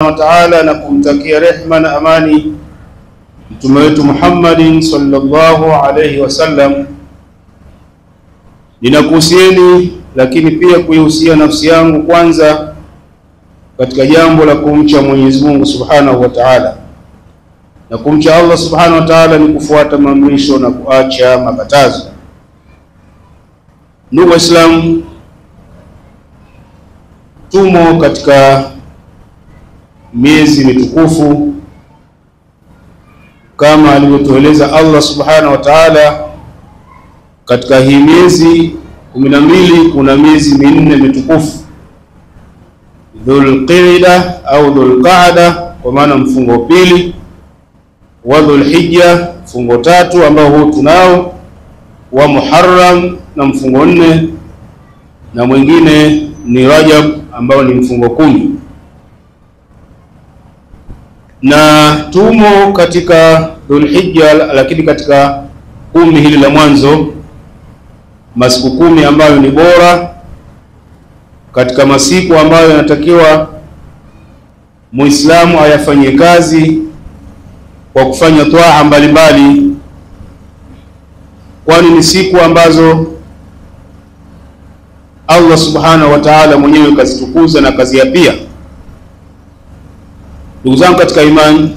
wa ta'ala na kumtakia rehma na amani mtume wetu Muhammadin sallallahu alayhi wasallam. Ninakuhusieni lakini pia kuihusia nafsi yangu kwanza katika jambo la kumcha Mwenyezi Mungu Subhanahu wa Ta'ala. Na kumcha Allah Subhanahu wa Ta'ala ni kufuata maamrisho na kuacha makatazo. Ndugu Waislamu, tumo katika miezi mitukufu kama alivyotueleza Allah Subhanahu wa Ta'ala. Katika hii miezi 12 kuna miezi minne mitukufu: Dhulqa'da au Dhulqa'da kwa maana mfungo pili, wa Dhulhijja mfungo tatu ambao huu tunao, wa Muharram na mfungo 4, na mwingine ni Rajab ambao ni mfungo 10. Na tumo katika Dhulhijja, lakini katika 10 hili la mwanzo, masiku 10 ambayo ni bora katika masiku ambayo yanatakiwa Muislamu ayafanyie kazi kwa kufanya toaa mbalimbali, kwani ni siku ambazo Allah Subhanahu wa Ta'ala mwenyewe kazitukuza na kaziapia. Ndugu zangu katika imani,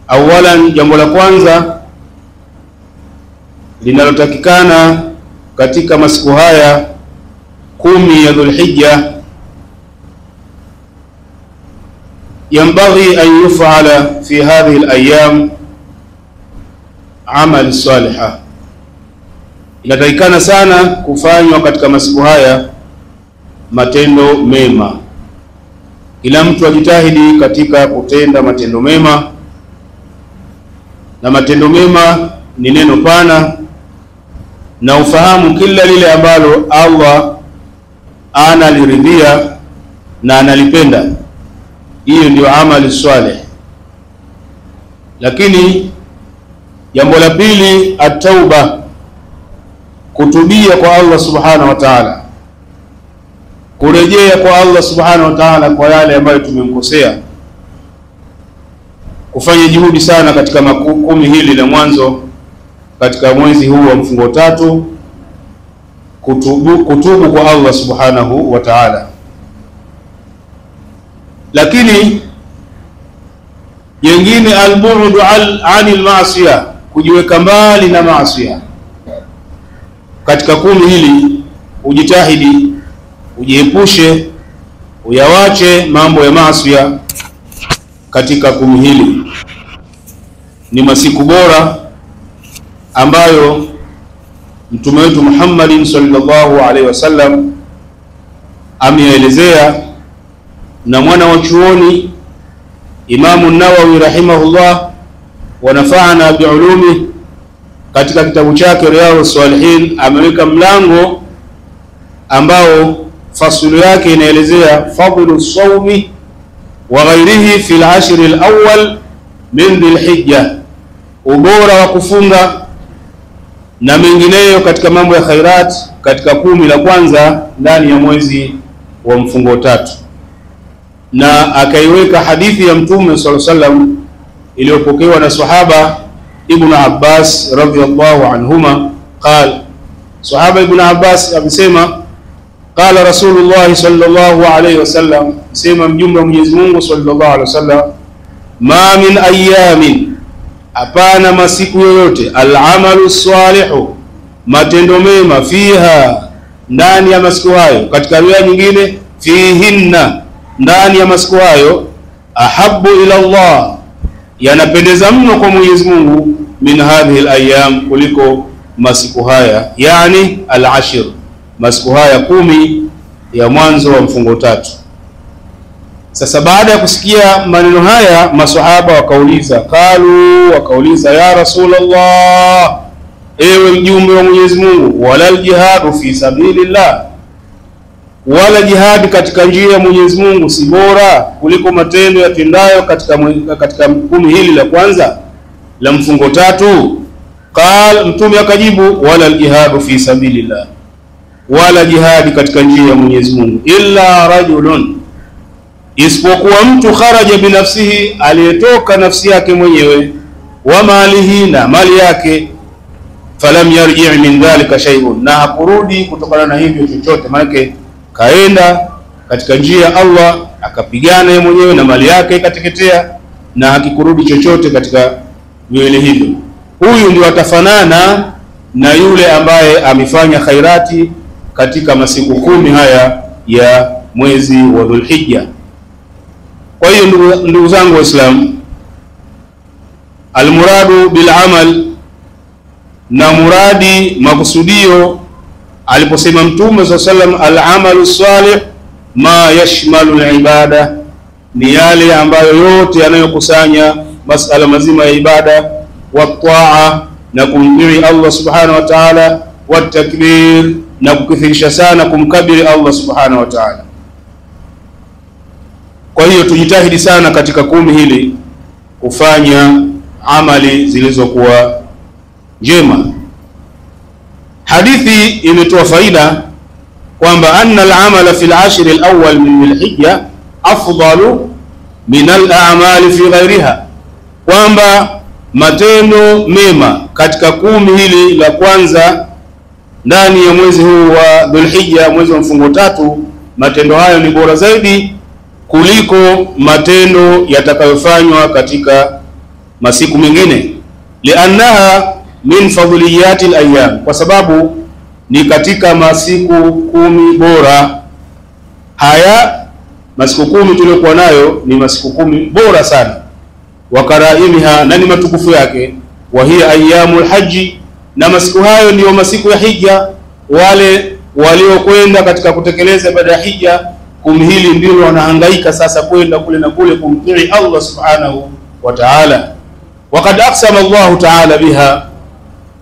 awalan, jambo la kwanza linalotakikana katika masiku haya 10 ya Dhulhijja, yambaghi an yuf'ala fi hadhihi al-ayyam amal salihah. Inatakikana sana kufanywa katika masiku haya matendo mema. Kila mtu ajitahidi katika kutenda matendo mema, na matendo mema ni neno pana, na ufahamu kila lile ambalo Allah analiridhia na analipenda, hiyo ndio amali salih. Lakini jambo la pili, at-tauba, kutubia kwa Allah Subhanahu wa Ta'ala, kurejea kwa Allah Subhanahu wa Ta'ala kwa yale ambayo tumemkosea, kufanya juhudi sana katika 10 hili la mwanzo katika mwezi huu wa mfungo 3, kutubu kwa Allah Subhanahu wa Ta'ala. Lakini jengine, al-bu'du 'anil ma'siyah, kujiweka mbali na maasiya. Katika 10 hili ujitahidi ujiepushe, uyawache mambo ya maasiya. Katika 10 hili ni masiku bora ambayo mtume wetu Muhammadin sallallahu alaihi wasallam ameelezea, na mwana wa chuoni Imamu Nawawi rahimahullah wa nafa'ana bi'ulumi katika kitabu chake Riyadhus Salihin ameweka mlango ambao fasulu yake inaelezea fadlu sawmi wa ghairihi fi al-ashr al-awwal min Dhulhijja, ubora wa kufunga na mengineyo katika mambo ya khairat katika 10 la kwanza ndani ya mwezi wa mfungo 3. Na akaiweka hadithi ya Mtume sallallahu alaihi wasallam iliyopokewa na sahaba Ibn Abbas radhiyallahu anhuma. Qala, sahaba Ibn Abbas amesema, qala Rasulullah sallallahu alaihi wasallam, sema mjumbe wa Mwenyezi Mungu sallallahu alaihi wasallam, ma min ayamin, hapana masiku yoyote, al-amalu salihu, matendo mema, fiha, ndani ya masiku hayo, katika riwaya nyingine fihinna, ndani ya masiku hayo, ahabbu ila Allah, yanapendeza mno kwa Mwenyezi Mungu, min hadhihi al-ayyam, kuliko masiku haya, yani al-ashr, masiku haya 10 ya mwanzo wa mfungo 3. Sasa baada ya kusikia maneno haya, maswahaba wakauliza, wakauliza, ya Rasulullah, ewe mjumbe wa Mwenyezi Mungu, wala jihadu fi sabilillah, wala jihadi katika njia ya Mwenyezi Mungu si bora kuliko matendo yatendayo katika 10 hili la kwanza la mfungo 3? Qal, mtume akajibu, wala jihadu fi sabilillah, wala jihadi katika njia ya Mwenyezi Mungu, illa rajulun, isipokuwa mtu kharaja binafsihi, aliyetoka nafsi yake mwenyewe, wa malihi, na mali yake, falam yarji' min dhalika shay'un, na hakurudi kutokana na hivyo chochote. Maana kaenda katika njia ya Allah akapigana yeye mwenyewe na mali yake ikateketea, na hakikurudi chochote katika viwili hivyo. Huyu ndio atafanana na yule ambaye amefanya khairati katika masiku 10 haya ya mwezi wa Dhulhijja. Kwa hiyo ndugu zangu Waislamu, almuradu bil amal, na muradi makusudio aliposema Mtume sallallahu alaihi wasallam al-amalu salih ma yashmalu al-ibada, ni yale ambayo yote yanayokusanya masala mazima ya ibada, wa taa, na kumtii Allah subhanahu wa ta'ala, wa takbir, na kukithirisha sana kumkabiri Allah subhanahu wa ta'ala. Kwa hiyo tujitahidi sana katika 10 hili kufanya amali zilizokuwa njema. Hadithi imetoa faida kwamba anna al-amala fi al-ashr al-awwal min al-hijja afdalu min al-a'mal fi ghayriha, kwamba matendo mema katika 10 hili la kwanza ndani ya mwezi huu wa Dhulhijja, mwezi wa mfungo 3, matendo hayo ni bora zaidi kuliko matendo yatakayofanywa katika masiku mengine. Liannaha min fadliyati al-ayyam, kwa sababu ni katika masiku 10 bora. Haya masiku 10 tuliokuwa nayo ni masiku 10 bora sana, wa karaimiha, na ni matukufu yake, wa hiya ayyamul haji, na masiku hayo ndio masiku ya hija. Wale waliokwenda katika kutekeleza ibada ya hija, 10 hili ndio wanahangaika sasa kwenda kule na kule kumtii Allah subhanahu wa ta'ala. Waqad aqsama Allah ta'ala biha,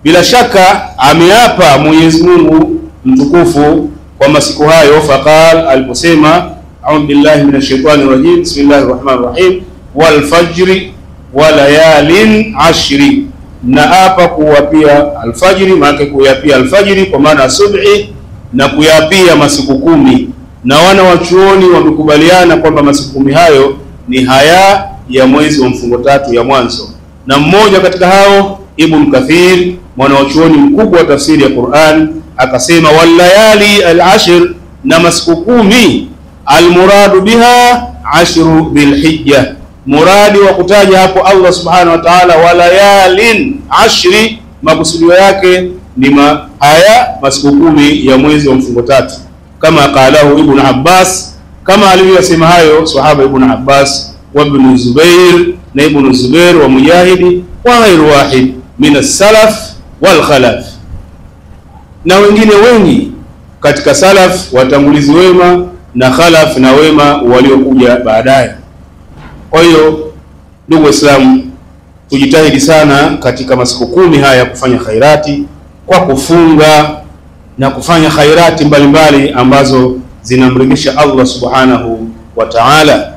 bila shaka ameapa Mwenyezi Mungu mtukufu kwa masiku hayo. Faqal, aliposema a'udhu billahi minash shaitani rajim, bismillahir rahmanir rahim, wal fajri wa layalin ashri, na apa kuwapia alfajiri, maana kuyapia alfajiri kwa maana subhi, na kuyapia masiku 10. Na wana wachuoni wamekubaliana kwamba masiku 10 hayo ni haya ya mwezi wa mfungo 3 ya mwanzo. Na mmoja katika hao Ibn Kathir, mwanachuoni mkubwa wa tafsiri ya Qur'an, akasema wal layali al-ashr, na masiku 10 almuradu biha ashru dhilhijja, muradi wa kutaja hapo Allah subhanahu wa ta'ala wa layalin ashri, makusudio yake ni haya masiku 10 ya mwezi wa mfungo 3, kama qalahu Ibn Abbas, kama alivyosema hayo sahaba Ibn Abbas wa Ibn Zubair, na Ibn Zubair wa Mujahidi wa ghairu wahid min as-salaf wal khalaf, na wengine wengi katika salaf, watangulizi wema, na khalaf, na wema waliokuja baadaye. Kwa hiyo ndugu Waislamu, tujitahidi sana katika masiku 10 haya kufanya khairati kwa kufunga na kufanya khairati mbalimbali ambazo zinamridhisha Allah subhanahu wa ta'ala.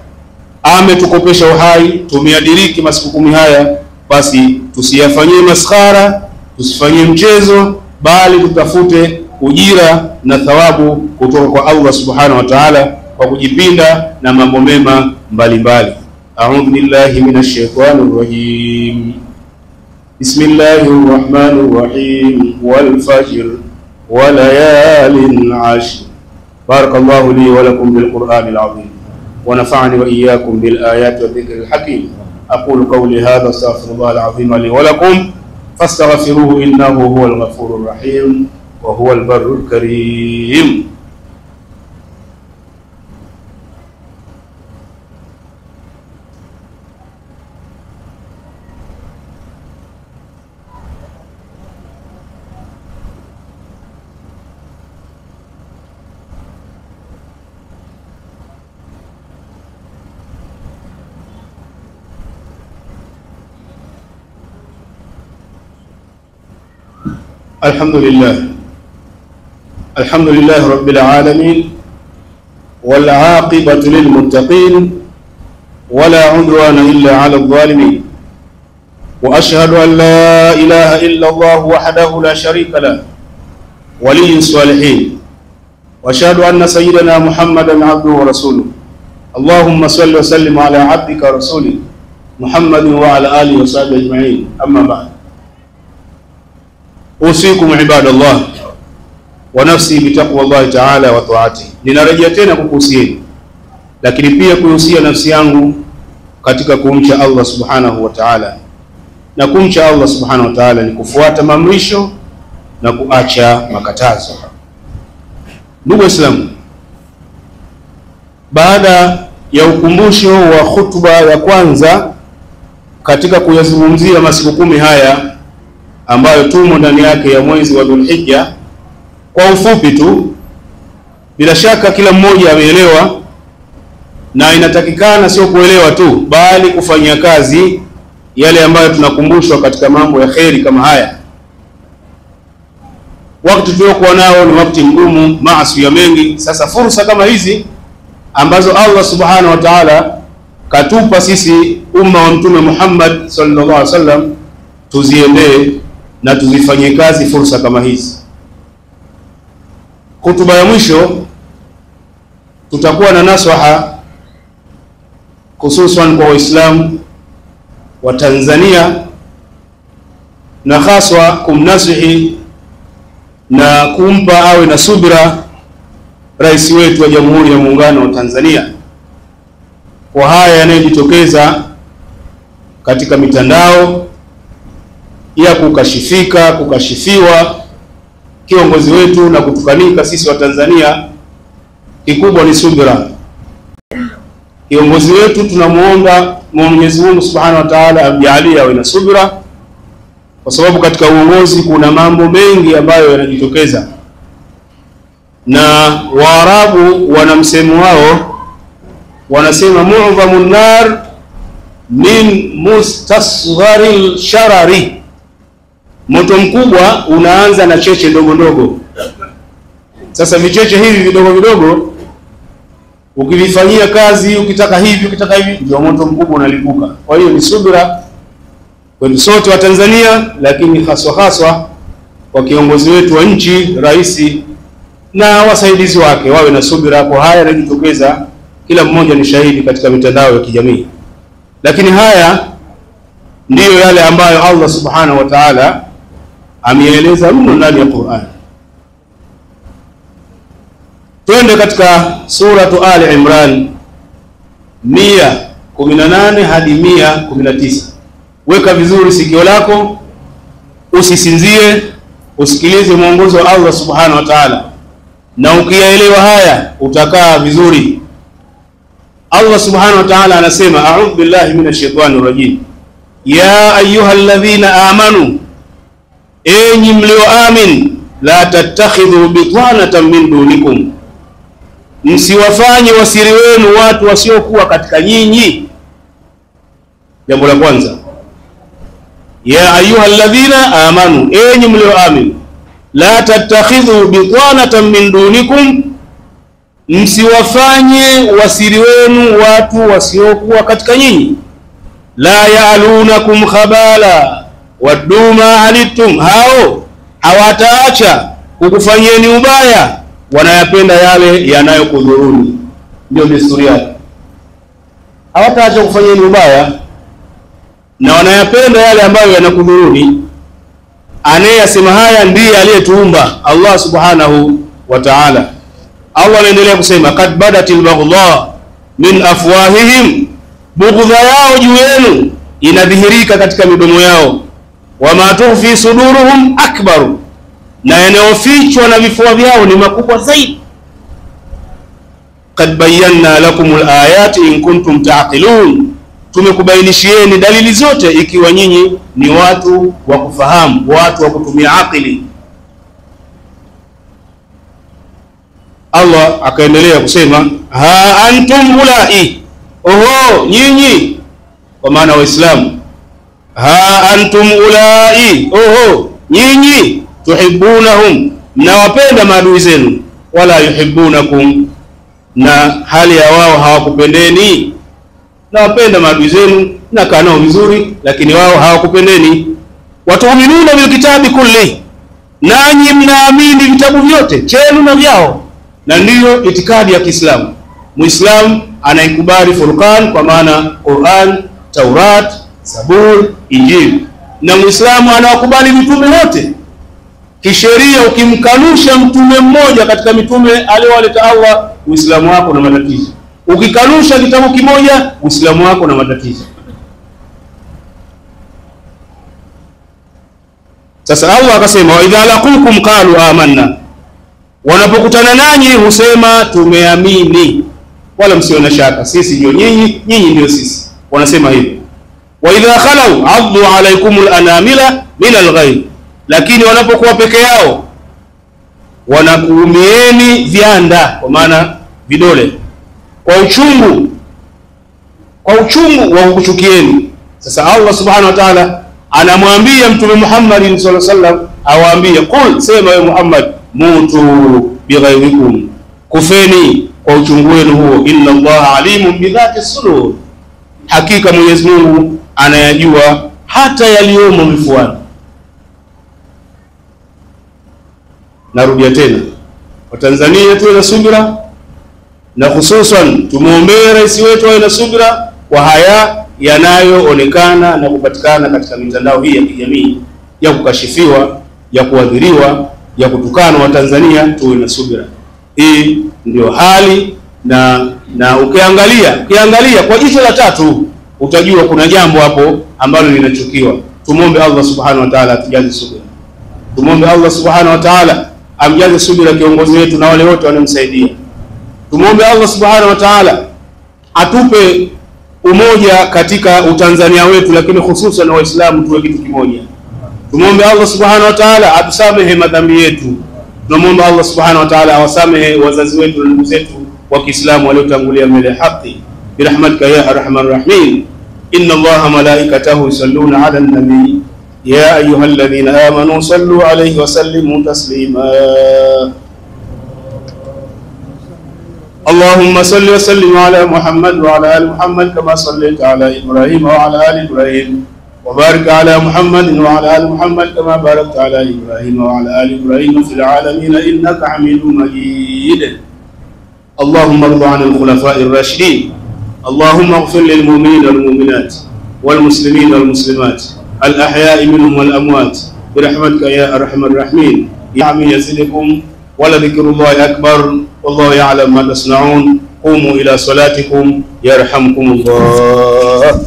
Ametukopesha uhai, tumeadiriki masiku 10 haya, basi tusiyafanyie maskhara, tusifanyie mchezo, bali tutafute ujira na thawabu kutoka kwa Allah subhanahu wa ta'ala kwa kujipinda na mambo mema mbalimbali. A'udhu billahi minash shaitanir rajim. Bismillahir rahmanir rahim. Wal fajr wa layalin 'ashr. Barakallahu li wa lakum bil Qur'anil 'azim wa nafa'ani wa iyyakum bil ayati wa dhikril hakim. أقول قولي هذا استغفر الله العظيم لي ولكم فاستغفروه إنه هو الغفور الرحيم وهو البر الكريم. الحمد لله رب العالمين، والعاقبة للمتقين، ولا عدوان إلا على الظالمين، وأشهد أن لا إله إلا الله وحده لا شريك له ولي الصالحين، وأشهد أن سيدنا محمدا عبده ورسوله. Allahumma salli wa sallim ala abdika wa rasulika Muhammadin wa ala alihi wa sahbihi ajma'in. Amma ba'd. Usikum ibadallah wa nafsi bi taqwallahi ta'ala wa ta'atihi. Ninarejea tena kukuhusieni, lakini pia kuhusia nafsi yangu katika kumcha Allah subhanahu wa ta'ala. Na kumcha Allah subhanahu wa ta'ala ni kufuata maamrisho na kuacha makatazo. Ndugu Waislamu, baada ya ukumbusho wa khutba ya kwanza katika kuyazungumzia masiku 10 haya ambayo tumo ndani yake ya mwezi wa Dhulhijja, kwa ufupi tu, bila shaka kila mmoja ameelewa, na inatakikana sio kuelewa tu bali kufanyia kazi yale ambayo tunakumbushwa katika mambo ya kheri kama haya. Wakati tuliokuwa nao ni wakati mgumu, maasi ya mengi. Sasa fursa kama hizi ambazo Allah subhanahu wa ta'ala katupa sisi umma wa Mtume Muhammad sallallahu alaihi wasallam, tuziendee na tuzifanyie kazi fursa kama hizi. Hutuba ya mwisho tutakuwa na naswaha hususan kwa Waislamu wa Tanzania, na haswa kumnasihi na kumpa awe na subira rais wetu wa Jamhuri ya Muungano wa Tanzania kwa haya yanayojitokeza katika mitandao ya kukashifiwa kiongozi wetu na kutukanika sisi wa Tanzania. Kikubwa ni subira. Kiongozi wetu tunamuomba Mwenyezi Mungu Subhanahu wa Ta'ala amjalie awe na subira, kwa sababu katika uongozi kuna mambo mengi ambayo yanajitokeza, na Waarabu wana msemo wao, wanasema mu'dhamun nar min mustasgharil sharari. Moto mkubwa unaanza na cheche ndogo ndogo. Sasa vicheche hivi vidogo vidogo ukivifanyia kazi, ukitaka hivi ndio moto mkubwa unalipuka. Kwa hiyo ni subira kwa sote wa Tanzania, lakini haswa kwa kiongozi wetu wa nchi, rais na wasaidizi wake, wawe na subira kwa haya yanayotokeza. Kila mmoja ni shahidi katika mitandao ya kijamii, lakini haya ndiyo yale ambayo Allah subhanahu wa ta'ala ameeleza mno ndani ya Qur'an. Twende katika suratu Ali Imran 118 hadi 119. Weka vizuri sikio lako, usisinzie, usikilize mwongozo wa Allah subhanahu wa ta'ala, na ukiyaelewa haya utakaa vizuri. Allah subhanahu wa ta'ala anasema, a'udhu billahi minash shaitani rajim, ya ayyuhalladhina amanu, enyi mlioamin, la tattakhidhu bitanatan min dunikum, msiwafanye wasiri wenu watu wasiokuwa katika nyinyi. Jambo la kwanza, ya ayyuhalladhina amanu, enyi mlioamin, la tattakhidhu bitanatan min dunikum, msiwafanye wasiri wenu watu wasiokuwa katika nyinyi. La ya'lunakum khabala waddu ma anittum, hao hawataacha kukufanyeni ubaya, wanayapenda yale yanayokudhuruni. Ndio desturi yake, hawataacha kufanyeni ubaya na wanayapenda yale ambayo yanakudhuruni. Anayesema haya ndiye aliyetuumba, Allah subhanahu wa ta'ala. Allah anaendelea kusema, kad badatil baghdha min afwahihim, bughdha yao juu yenu inadhihirika katika midomo yao, wama tuhfi suduruhum akbar, na yanayofichwa na vifua vyao ni makubwa zaidi. Kad bayyana lakumul ayati in kuntum ta'qilun, tumekubainishieni dalili zote ikiwa nyinyi ni watu wa kufahamu, watu wa kutumia akili. Allah akaendelea kusema, ha antum ulai, oho nyinyi, kwa maana Waislamu, ha antum ulai, oho nyinyi, tuhibbunahum, mnawapenda maadui zenu, wala yuhibbunakum, na hali ya wao hawakupendeni. Nawapenda maadui zenu na kaa nao vizuri, lakini wao hawakupendeni. Watu'minuna bil kitabi kulli, nanyi mnaamini vitabu vyote chenu na vyao. Na ndiyo itikadi ya Kiislamu. Muislamu anaikubali Furqan kwa maana Qur'an, Taurat, Zabur, Injili. Na Muislamu anawakubali mitume wote. Kisheria ukimkanusha mtume mmoja katika mitume aliowaleta Allah, Uislamu wako na matatizo. Ukikanusha kitabu kimoja, Uislamu wako na matatizo. Sasa Allah akasema wa idha laqukum qalu amanna, wanapokutana nanyi husema tumeamini, wala msiwe na shaka, sisi ndio nyinyi, nyinyi ndio sisi. Wanasema hivyo. Wa idha khalau addu alaykumul anamila min alghayb, lakini wanapokuwa peke yao wanakuumieni vianda, kwa maana vidole, kwa uchungu wa kuchukieni. Sasa Allah subhanahu wa ta'ala anamwambia Mtume Muhammad sallallahu alaihi wasallam awaambie, qul, sema wewe Muhammad, mutu bighayrikum, kufeni kwa uchungu wenu huo, inna Allah alimun bidhati sudur, hakika Mwenyezi Mungu anayajua hata yaliyomo vifuani. Narudia tena, Watanzania tuwe na subira, na hususan tumuombee rais wetu awe na subira kwa haya yanayoonekana na kupatikana katika mitandao hii ya kijamii ya kukashifiwa, ya kuadhiriwa, ya kutukana Watanzania. Tuwe na subira. Hii ndio hali, na ukiangalia kwa jicho la tatu utajua kuna jambo hapo ambalo linachukiwa. Tumuombe Allah subhanahu wa ta'ala atujaze subira. Tumuombe Allah subhanahu wa ta'ala amjaze subira kiongozi wetu na wale wote wanaomsaidia. Tumuombe Allah subhanahu wa ta'ala atupe umoja katika utanzania wetu, lakini hususan na Waislamu tuwe kitu kimoja. Tumuombe Allah subhanahu wa ta'ala atusamehe madhambi yetu. Tunamuomba Allah subhanahu wa ta'ala awasamehe wazazi wetu na ndugu zetu wa Kiislamu waliotangulia mbele ya haki. Birahmatika ya arhamar rahimin. Inna Allaha malaikatahu yusalluna 'alan nabiy ya ayyuhalladhina amanu sallu 'alayhi wa sallimu taslima. اللهم صل وسلم على محمد وعلى آل محمد كما صليت على إبراهيم وعلى آل إبراهيم، وبارك على محمد وعلى آل محمد كما باركت على إبراهيم وعلى آل إبراهيم في العالمين إنك حميد مجيد. اللهم ارض عن الخلفاء الراشدين. اللهم اغفر للمؤمنين والمؤمنات والمسلمين والمسلمات الأحياء منهم والأموات برحمتك يا أرحم الراحمين. يعمي يزدكم ولذكر الله أكبر والله يعلم ما تصنعون. قوموا إلى صلاتكم يرحمكم الله.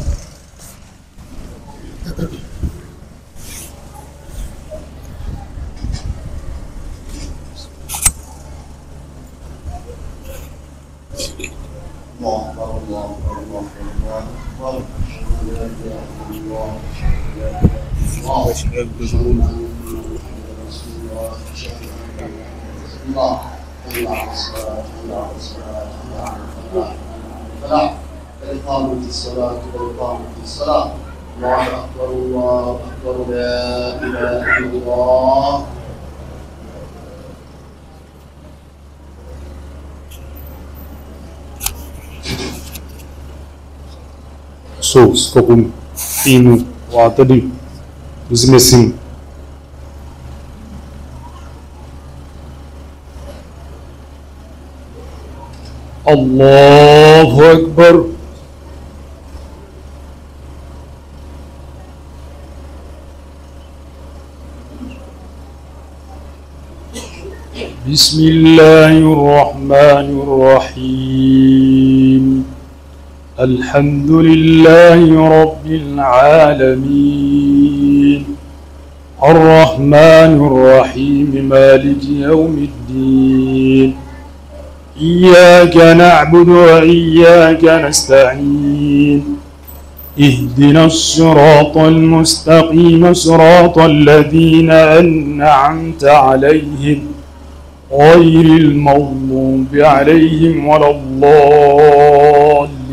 إقامة الصلاة وإقامة الصلاة. الله أكبر الله أكبر لا إله إلا الله. استقم قيموا واعتدلوا بسم الله. الله أكبر. بسم الله الرحمن الرحيم. الحمد لله رب العالمين الرحمن الرحيم مالك يوم الدين. إياك نعبد وإياك نستعين. اهدنا الصراط المستقيم صراط الذين أنعمت عليهم غير المغضوب عليهم ولا الضالين.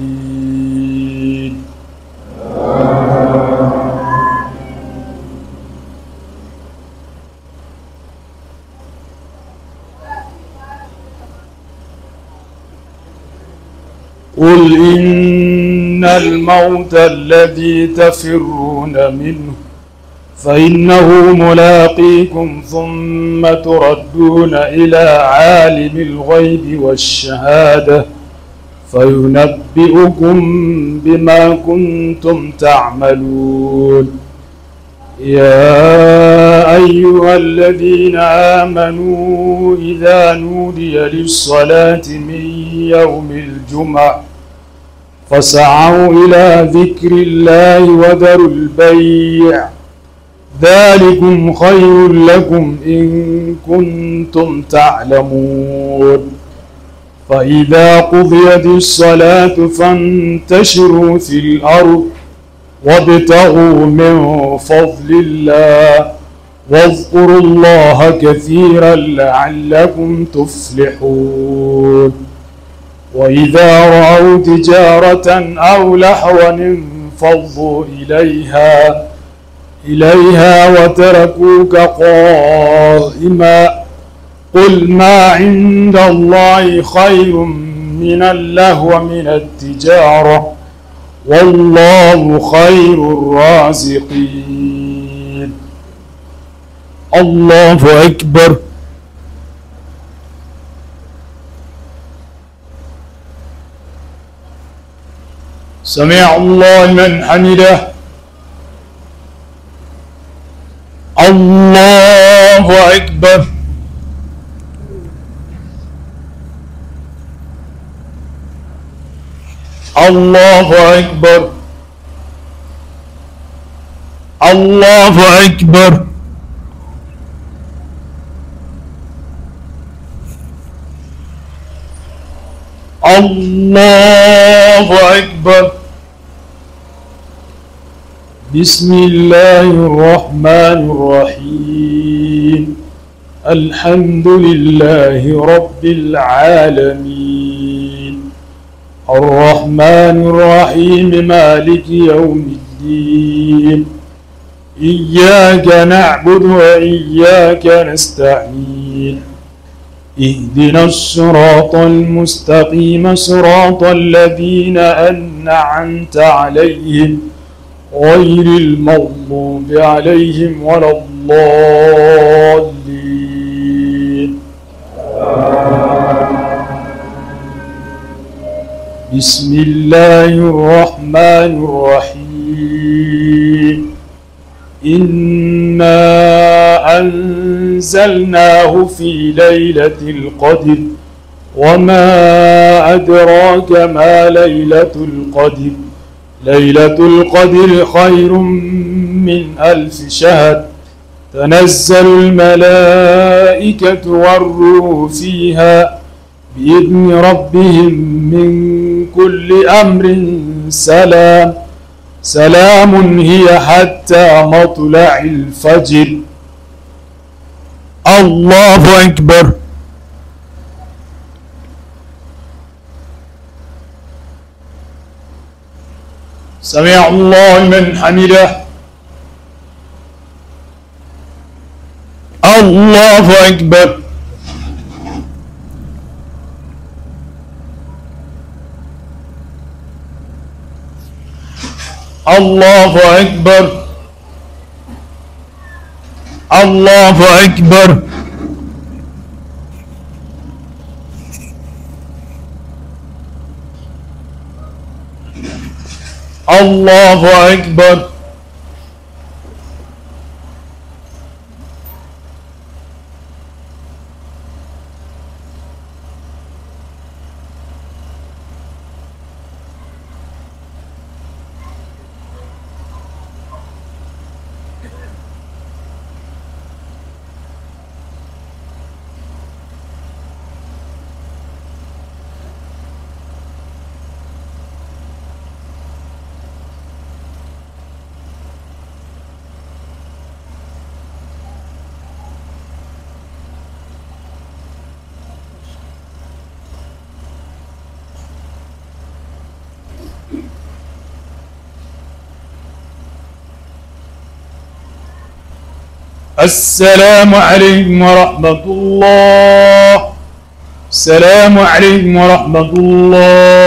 قل إن الموت الذي تفرون منه فإنه ملاقيكم ثم تردون إلى عالم الغيب والشهادة فينبئكم بما كنتم تعملون. يا أيها الذين آمنوا إذا نودي للصلاة من يوم الجمعة فاسعوا إلى ذكر الله وذروا البيع ذلكم خير لكم إن كنتم تعلمون. فإذا قضيت الصلاة فانتشروا في الأرض وابتغوا من فضل الله واذكروا الله كثيرا لعلكم تفلحون. وإذا رأوا تجارة أو لهوا انفضوا إليها وتركوك قائما قل ما عند الله خير من اللهو من التجارة والله خير الرازقين. الله أكبر. سمع الله لمن حمده. الله أكبر. الله أكبر. الله أكبر. الله أكبر. بسم الله الرحمن الرحيم. الحمد لله رب العالمين الرحمن الرحيم مالك يوم الدين إياك نعبد وإياك نستعين اهدنا الصراط المستقيم صراط الذين أنعمت عليهم غير المغضوب عليهم ولا الضالين. بسم الله الرحمن الرحيم. إنا أنزلناه في ليلة القدر وما أدراك ما ليلة القدر ليلة القدر خير من 1000 شهر تنزل الملائكة والروح فيها بإذن ربهم من كل أمر سلام هي حتى مطلع الفجر. الله أكبر. سمع الله لمن حمده. الله أكبر. الله أكبر. الله أكبر. الله أكبر. السلام عليكم ورحمة الله. السلام عليكم ورحمة الله.